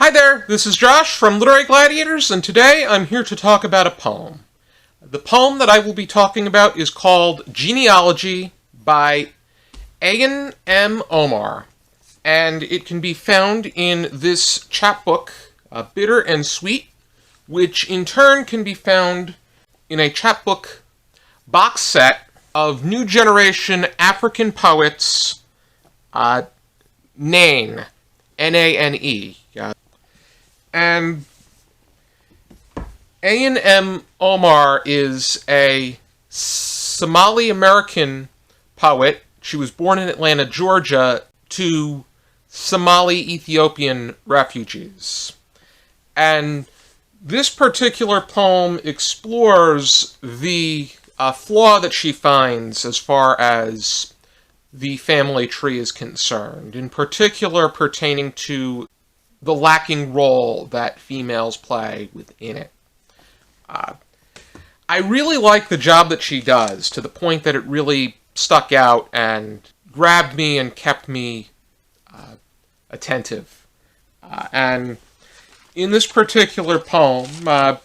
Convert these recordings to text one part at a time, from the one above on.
Hi there, this is Josh from Literary Gladiators, and today I'm here to talk about a poem. The poem that I will be talking about is called Genealogy by Ayan M. Omar, and it can be found in this chapbook, Bitter and Sweet, which in turn can be found in a chapbook box set of new generation African poets, Nane, Nane. And Ayan M. Omar is a Somali-American poet. She was born in Atlanta, Georgia, to Somali-Ethiopian refugees. And this particular poem explores the flaw that she finds as far as the family tree is concerned, in particular pertaining to the lacking role that females play within it. I really like the job that she does, to the point that it really stuck out and grabbed me and kept me attentive. And in this particular poem,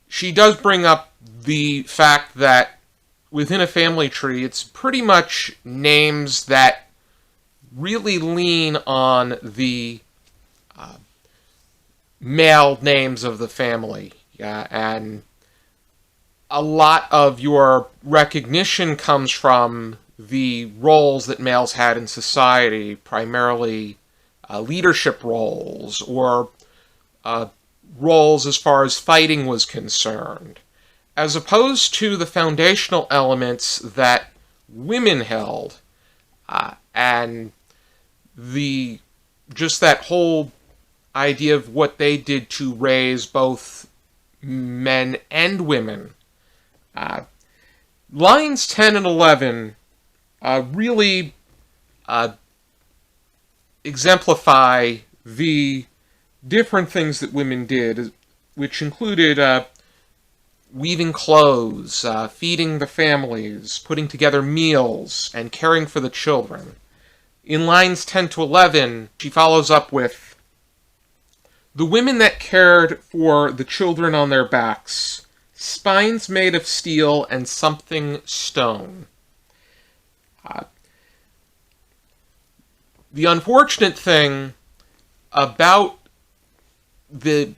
she does bring up the fact that within a family tree, it's pretty much names that really lean on the male names of the family. And a lot of your recognition comes from the roles that males had in society, primarily leadership roles, or roles as far as fighting was concerned, as opposed to the foundational elements that women held, and just that whole idea of what they did to raise both men and women. Lines 10 and 11 really exemplify the different things that women did, which included weaving clothes, feeding the families, putting together meals, and caring for the children. In lines 10 to 11, she follows up with, "The women that cared for the children on their backs, spines made of steel and something stone." The unfortunate thing about the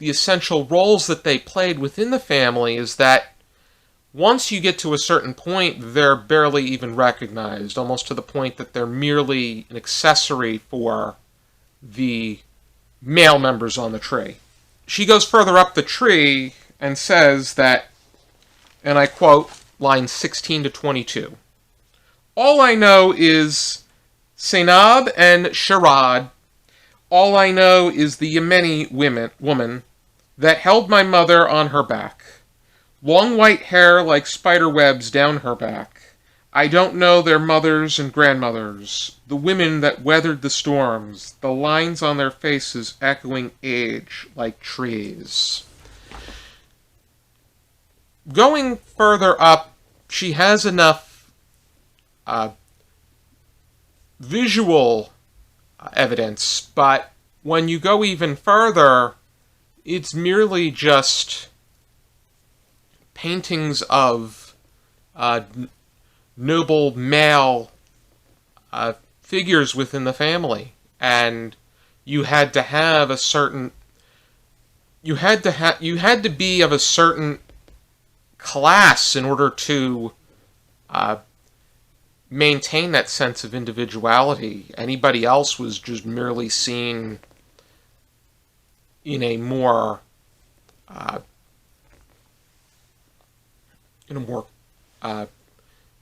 essential roles that they played within the family is that once you get to a certain point, they're barely even recognized, almost to the point that they're merely an accessory for the male members on the tree. She goes further up the tree and says that, and I quote lines 16 to 22, "All I know is Zainab and Sharad. All I know is the Yemeni woman that held my mother on her back. Long white hair like spider webs down her back. I don't know their mothers and grandmothers, the women that weathered the storms, the lines on their faces echoing age like trees." Going further up, she has enough visual evidence, but when you go even further, it's merely just paintings of noble male figures within the family, and you had to have a certain, you had to be of a certain class in order to maintain that sense of individuality. Anybody else was just merely seen in a more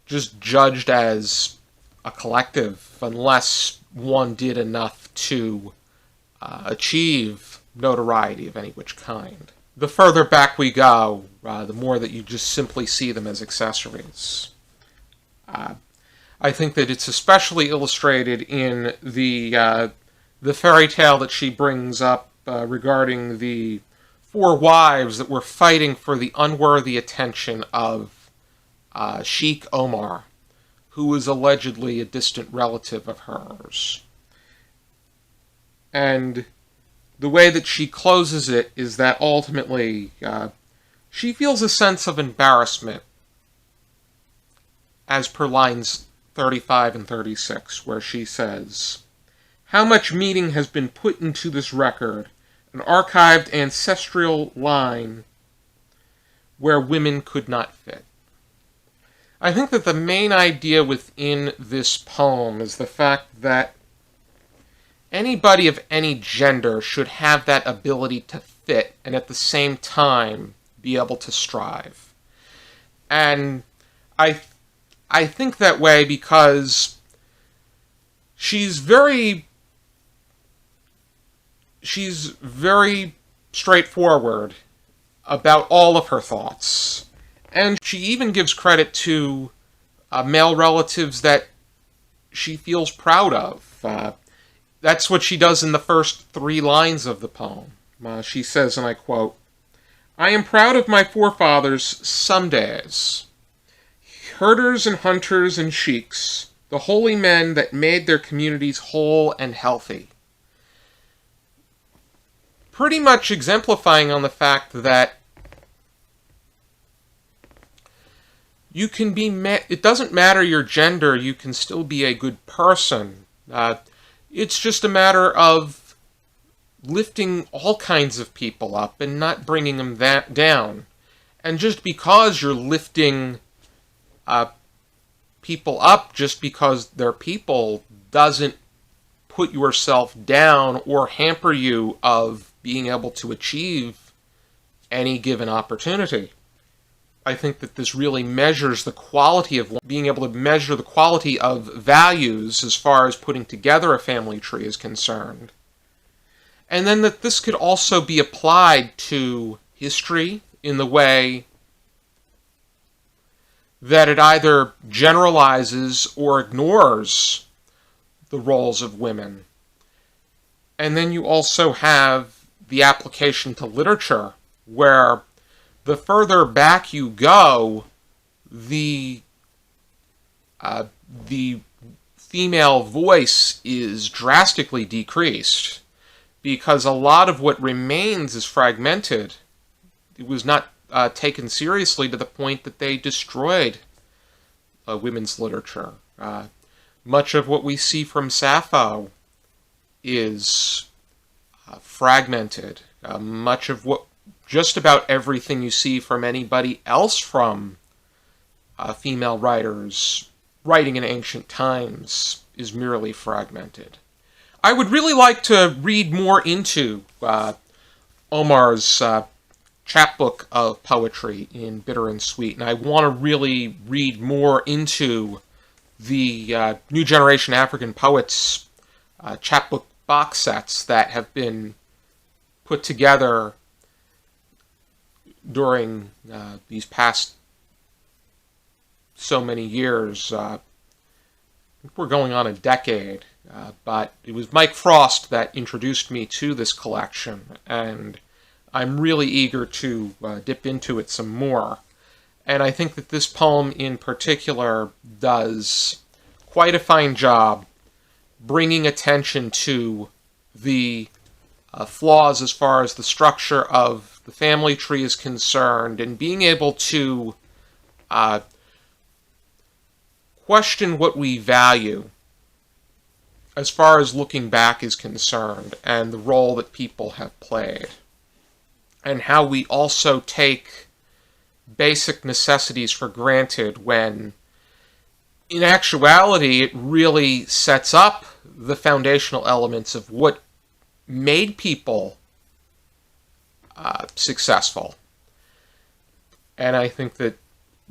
just judged as a collective, unless one did enough to achieve notoriety of any which kind. The further back we go, the more that you just simply see them as accessories. I think that it's especially illustrated in the fairy tale that she brings up regarding the 4 wives that were fighting for the unworthy attention of Sheikh Omar, who was allegedly a distant relative of hers. And the way that she closes it is that ultimately she feels a sense of embarrassment, as per lines 35 and 36, where she says, "How much meaning has been put into this record, an archived ancestral line where women could not fit." I think that the main idea within this poem is the fact that anybody of any gender should have that ability to fit and at the same time be able to strive. And I think that way because she's very straightforward about all of her thoughts. And she even gives credit to male relatives that she feels proud of. That's what she does in the first 3 lines of the poem. She says, and I quote, "I am proud of my forefathers some days, herders and hunters and sheiks, the holy men that made their communities whole and healthy." Pretty much exemplifying on the fact that you can be, it doesn't matter your gender, you can still be a good person. It's just a matter of lifting all kinds of people up and not bringing them down. And just because you're lifting people up just because they're people doesn't put yourself down or hamper you of being able to achieve any given opportunity. I think that this really measures the quality of being able to measure the quality of values as far as putting together a family tree is concerned. And then that this could also be applied to history in the way that it either generalizes or ignores the roles of women. And then you also have the application to literature, where the further back you go, the female voice is drastically decreased, because a lot of what remains is fragmented. It was not taken seriously to the point that they destroyed women's literature. Much of what we see from Sappho is fragmented. Much of what, just about everything you see from anybody else from female writers writing in ancient times is merely fragmented. I would really like to read more into Omar's chapbook of poetry in Bitter and Sweet, and I want to really read more into the New Generation African Poets chapbook box sets that have been put together during these past so many years. We're going on a decade, but it was Mike Frost that introduced me to this collection, and I'm really eager to dip into it some more. And I think that this poem in particular does quite a fine job bringing attention to the flaws as far as the structure of the family tree is concerned, and being able to question what we value as far as looking back is concerned, and the role that people have played, and how we also take basic necessities for granted when, in actuality, it really sets up the foundational elements of what made people successful. And I think that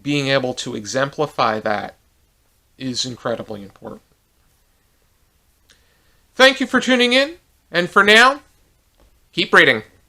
being able to exemplify that is incredibly important. Thank you for tuning in, and for now, keep reading.